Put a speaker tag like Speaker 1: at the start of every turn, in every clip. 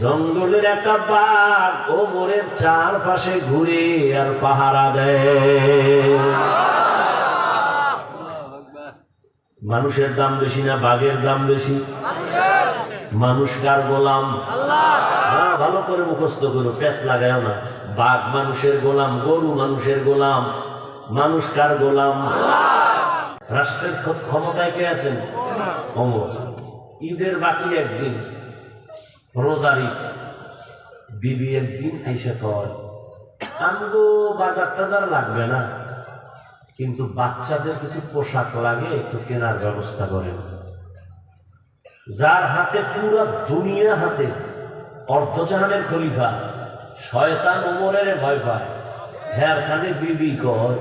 Speaker 1: জঙ্গলের একটা বাঘ ওমরের চারপাশে ঘুরে আর পাহারা দেয়। মানুষের দাম বেশি না বাঘের দাম বেশি? মানুষ কার গোলাম? ভালো করে মুখস্থ করো, পেঁচ লাগায় না। বাঘ মানুষের গোলাম, গরু মানুষের গোলাম। মানুষ কার গোলাম? রাষ্ট্রের ক্ষমতায় কে আছেন? ওমর। ঈদের বাকি একদিন, রোজারি বিবি একদিন আইসা কয়, আমগো বাজার টাজার লাগবে না, কিন্তু বাচ্চাদের কিছু পোশাক লাগে, একটু কেনার ব্যবস্থা করেন। যার হাতে পুরো দুনিয়া হাতে, অর্ধজাহানের খলিফা, শয়তান ওমরের ভয় পায়। হ্যাঁ খানে বিবি কয়,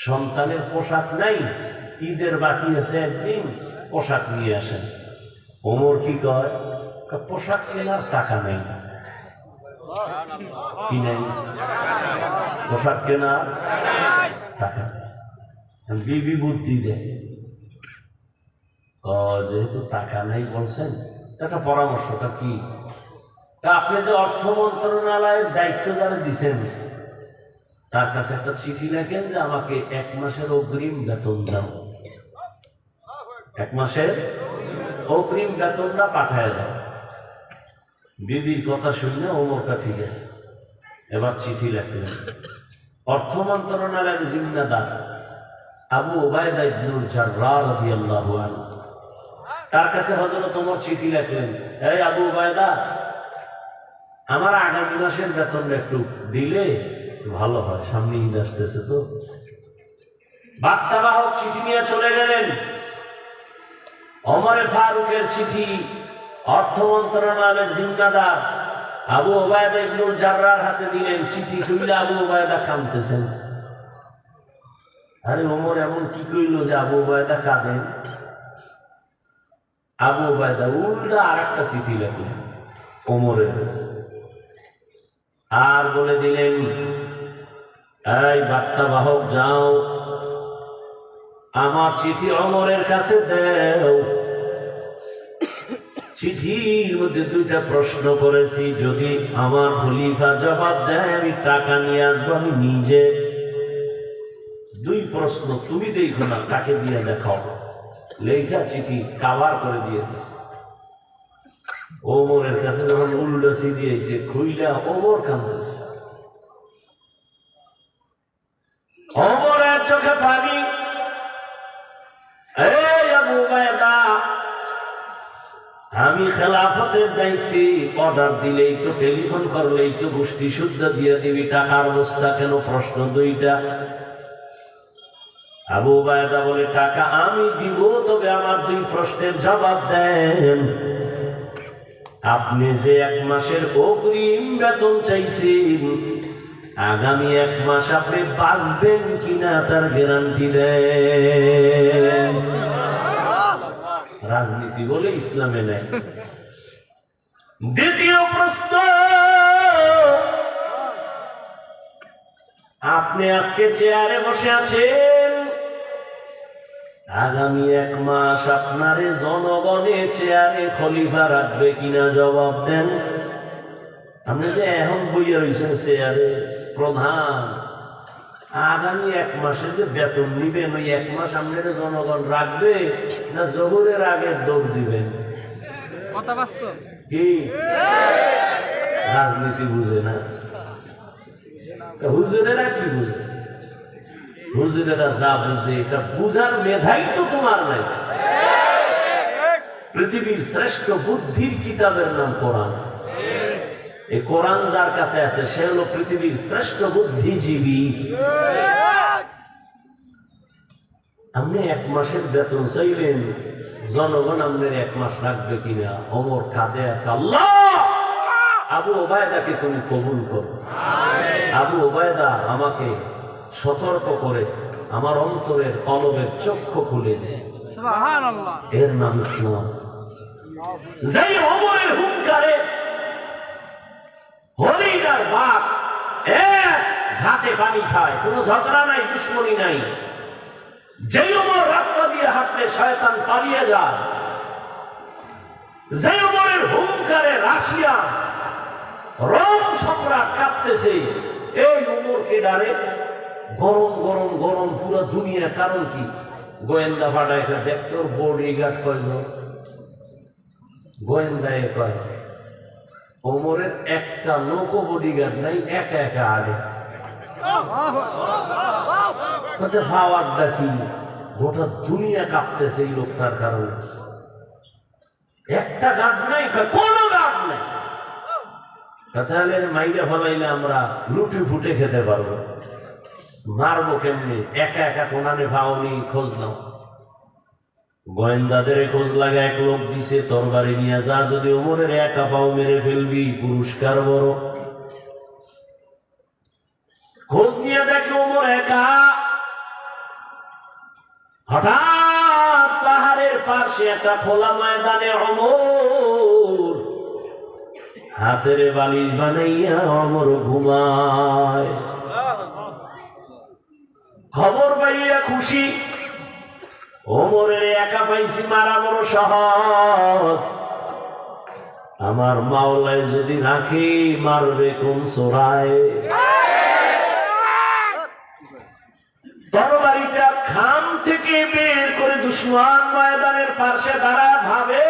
Speaker 1: সন্তানের পোশাক নাই, ঈদের বাকি আছে একদিন, পোশাক নিয়ে আসেন। ওমর কি কয়, পোশাক কেনার টাকা নেই। কি নেই? পোশাক কেনার টাকা। বিবি বুদ্ধি দেয়, যেহেতু টাকা নাই বলছেন, একটা পরামর্শটা কি, আপনি যে অর্থ মন্ত্রণালয়ের দায়িত্ব যারা দিচ্ছেন তার কাছে একটা চিঠি লেখেন যে আমাকে 1 মাসের অগ্রিম বেতন দাও। 1 মাসের অগ্রিম বেতনটা পাঠায় দাও। বিবির কথা শুনে ওমরটা ঠিক আছে, এবার চিঠি লেখলেন। অর্থ মন্ত্রণালয়ের জিম্মেদার আবু উবাইদা ইবনুল জাররাহ রাদিয়াল্লাহু আনহু, তার কাছে হযরত ওমর চিঠি লেখলেন, এই আবু উবাইদা, আমার আগামী মাসের বেতনটা একটু দিলে ভালো হয়, সামনে ঈদ আসতেছে তো। বার্তাবাহক চিঠি নিয়ে চলে গেলেন। ওমরে ফারুকের চিঠি অর্থ মন্ত্রণালয়ের জিম্মেদার আবু উবাইদা ইবনুল জাররাহর হাতে দিলেন। চিঠি খুলে আবু উবাইদা কাঁদতেছেন। আরে ওমর এমন কি কইল যে আবু উবাইদা কাঁদেন? আবু উবাইদা উল্টা আরেকটা চিঠি লেখলেন ওমরের কাছে, আর বলে দিলেন, এই বার্তাবাহক যাও, আমার চিঠি ওমরের কাছে দাও। চিঠির মধ্যে 2টা প্রশ্ন করেছি, যদি আমার খলিফা জবাব দেয় আমি টাকা নিয়ে আসবো, আমি নিজে। 2 প্রশ্ন, তুমি দেখো না, তাকে দিয়ে দেখাও। লেখা চিঠি কাভার করে দিয়ে দিছে। ওমরের কাছে যখন উল্টো চিঠি আইছে, খুইলা ওমর কাঁদতেছে। ওমরের চোখে পানি। এই আবু উবাইদা, আমি খেলাফতের দায়িত্বে, অর্ডার দিলেই তো, টেলিফোন করলেই তো গোষ্ঠী শুদ্ধ দিয়ে দিবি, টাকার অবস্থা কেন? প্রশ্ন 2টা। আবু উবাইদা বলে, টাকা আমি দিব, তবে আমার 2 প্রশ্নের জবাব দেন। আপনি যে 1 মাসের অগ্রিম বেতন চাইছেন, আগামী 1 মাস আপনি বাঁচবেন কিনা তার গ্যারান্টি দেন। রাজনীতি বলে ইসলামে নেই। 2য় প্রশ্ন, আপনি আজকে চেয়ারে বসে আছেন, আগামী 1 মাস আপনারে জনগণের চেয়ারে খলিফা রাখবে কিনা? জবাব দেন। আপনি যে এখন বইয়া রয়েছেন চেয়ারে প্রধান, আগামী 1 মাসে যে বেতন নিবেন, ওই 1 মাস আপনার জনগণ রাখবে না জোহরের আগে দৌড় দিবেন?
Speaker 2: কথা বাস্তব
Speaker 1: কি রাজনীতি বুঝে না? হুজুরেরা কি বুঝে? হুজুরেরা যা বুঝে, এটা বুঝার মেধাই তো তোমার নাই। পৃথিবীর শ্রেষ্ঠ বুদ্ধির কিতাবের নাম কোরআন। এই কোরআন যার কাছে আছে সে হলো পৃথিবীর শ্রেষ্ঠ বুদ্ধিজীবী। আপনি 1 মাসের বেতন চাইলেন, জনগণ আপনার 1 মাস রাখবে কিনা? ওমর কাঁদে, আল্লাহ, আবু উবাইদাকে তুমি কবুল করো। আবু উবাইদা আমাকে সতর্ক করে আমার অন্তরের কলবের চক্ষু খুলে দিছে।
Speaker 2: সুবহানাল্লাহ।
Speaker 1: এর নাম ইসলাম। যেই ওমরের হুঙ্কারে হরিণার বাপ ঘাটে পানি খায়, কোনো ঝগড়া নাই, দুশ্মনী নাই। যেই ওমর রাস্তা দিয়ে হাঁটলে শয়তান পালিয়ে যায়, যে ওমরের হুঙ্কারে রাশি পার্সিয়ান রোম সম্রাট কাঁপতেছে, এই উমরকে ডারে, গরম গরম গরম পুরো দুনিয়া। কারণ কি? গোয়েন্দা পাঠায় দেখতো বডিগার্ড কয়জন, গোয়েন্দায় কয় ওমরের একটা লোক বডিগার্ড নাই, একা একা আগে ফাওয়ারটা কি, গোটা দুনিয়া কাঁপতেছে এই লোকটার কারণে। একটা গার্ড নাই, কোনো গার্ড নাই। তাহলে মাইরা ফলাইলে আমরা লুটে ফুটে খেতে পারবো, মারবো কেমনি? একা একা কোনানে ভাওনি, খোঁজ নাও। গোয়েন্দাদের খোঁজ লাগে, এক লোক দিছে তরবারি নিয়ে যা, যদি ওমরের একা পাও মেরে ফেলবি, পুরস্কার বড়। খোঁজ নিয়ে দেখে ওমর একা। হঠাৎ পাহাড়ের পাশে একটা খোলা ময়দানে ওমর হাতের বালিশ বানাইয়া ওমর ঘুমায়। খবর পাইয়া খুশি, ওমরের একা পাইছি, মারা বড় সহজ। আমার মাওলায় যদি রাখি, মারবে কোন সোরায়? তরবারিটা খাম থেকে বের করে দুশমন ময়দানের পাশে দাঁড়া ভাবে,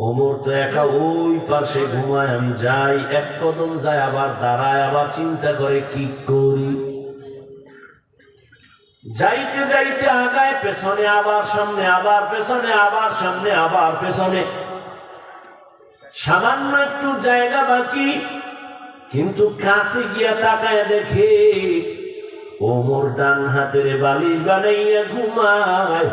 Speaker 1: ওমর তো একা ওই পাশে ঘুমায়, আমি যাই। এক কদম যায়, আবার দাঁড়ায়, আবার চিন্তা করে কি করি। যাইতে যাইতে আগায়, পেছনে আবার সামনে, আবার পেছনে, আবার সামনে, আবার পেছনে। সামান্য একটু জায়গা বাকি, কিন্তু কাছে গিয়া তাকায় দেখে ওমর ডান হাতের বালিশ বানাইয়া ঘুমায়।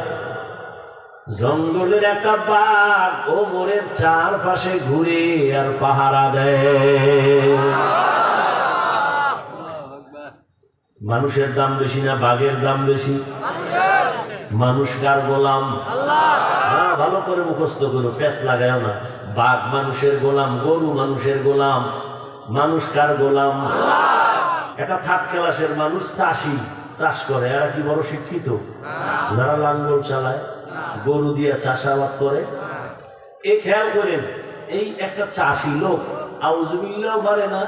Speaker 1: জঙ্গলের একটা বাঘ ওমরের চারপাশে ঘুরে আর পাহারা দেয়। মানুষের দাম বেশি না বাঘের দাম বেশি? মানুষ কার গোলাম? ভালো করে মুখস্থ করো, পেঁচ লাগায় না। বাঘ মানুষের গোলাম, গরু মানুষের গোলাম। মানুষ কার গোলাম? একটা থার্ড ক্লাসের মানুষ চাষি, চাষ করে। এরা কি বড় শিক্ষিত? যারা লাঙ্গল চালায়, গরু দিয়ে চাষাবাদ করে। এই খেয়াল করেন, এই একটা চাষি লোক আউযুবিল্লাহ পারে না,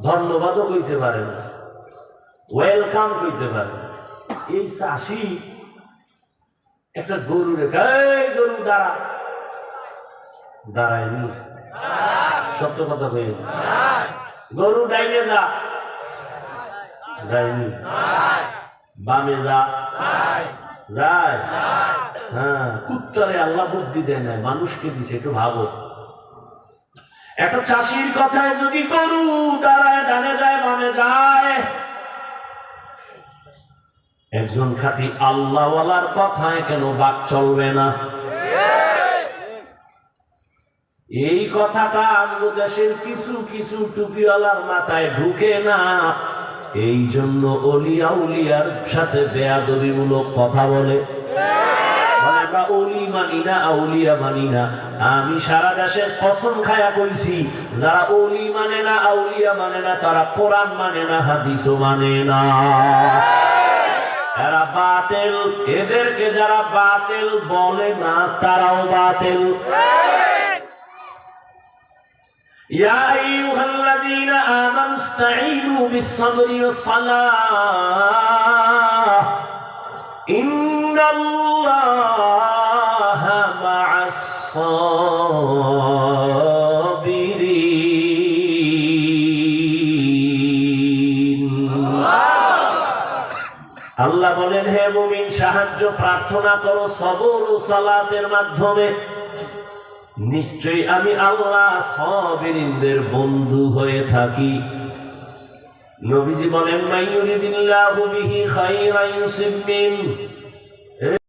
Speaker 1: ধন্যবাদও কইতে পারে না, ওয়েলকাম কইতে পারে না। এই চাষি একটা গরু রেখে, এই গরু দাঁড়া, দাঁড়ায়নি। সত্য কথা কই, গরু ডাইনে যা, যায়নি। বামে যা, যায়। হ্যাঁ, কুত্তারে আল্লাহ বুদ্ধি দেয় না, মানুষকে দিছে। একটু ভাবো, একটা চাষির কথায় যদি গরু দাঁড়ায়, ডানে যায়, বামে যায়। একজন খাঁটি আল্লাহওয়ালার কথায় কেন বাক চলবে না? এই কথাটা আমাদের দেশের কিছু কিছু টুপিওয়ালার মাথায় ঢুকে না। এই জন্য অলিয়া উলিয়ার সাথে বেয়াদবিমূলক কথা বলে। আমরা অলি মানি না, আউলিয়া মানি না। আমি সারা দেশের কসম খায়া কইছি, যারা অলি মানে না, আউলিয়া মানে না, তারা কোরআন মানে না, হাদিসও মানে না। এরা বাতিল। এদেরকে যারা বাতিল বলে না, তারাও বাতিল। ইয়া আইয়ুহাল্লাযীনা আমানু ইসতাঈনু বিস-সাবরি ওয়াস-সালাহ ইন্নাল্লাহা মা'আস-সাবিরিন। আল্লাহ বলেন, হে মুমিন, সাহায্য প্রার্থনা করো সবর ও সালাতের মাধ্যমে। নিশ্চয়ই আমি আল্লাহ সাবিরিনদের বন্ধু হয়ে থাকি। নবীজি বলেন, মাইয়ুরিদিল্লাহু বিহি খায়রান ইউসিব বিহি।